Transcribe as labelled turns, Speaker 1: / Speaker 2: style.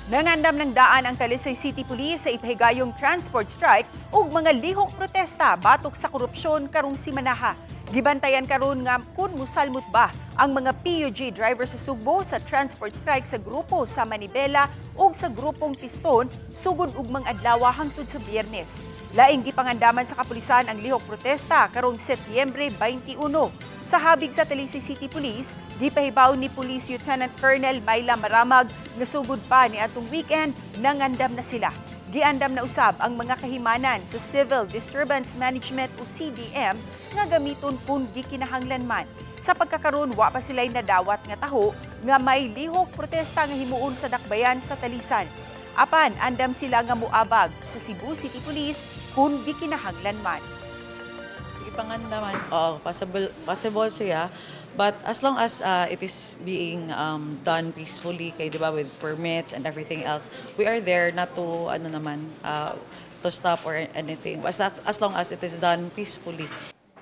Speaker 1: Nangandam ng daan ang Talisay City Police sa ipahigayong transport strike ug mga lihok protesta batok sa korupsyon karong simanaha. Gibantayan karon nga kun musalmot ba ang mga PUJ driver sa Sugbo sa transport strike sa grupo sa Manibela ug sa grupong Piston sugod ug mga adlaw hangtod sa Biyernes. Laing gipangandaman sa kapulisan ang lihok protesta karong Setyembre 21. Sa habig sa Talisay City Police, gipahibaw ni Police Lieutenant Colonel Myla Maramag nga sugod pa ni atong weekend nangandam na sila. Giandam na usab ang mga kahimanan sa Civil Disturbance Management o CDM nga gamiton kung gikinahanglan man. Sa pagkakaroon, wa pa sila'y nadawat nga taho nga may lihok protesta nga himuon sa dakbayan sa Talisan. Apan, andam sila nga muabag sa Cebu City Police kung gikinahanglan man.
Speaker 2: Ipangandaman, possible siya. But as long as it is being done peacefully, kay di ba, with permits and everything else, we are there not to to stop or anything. As long as it is done peacefully.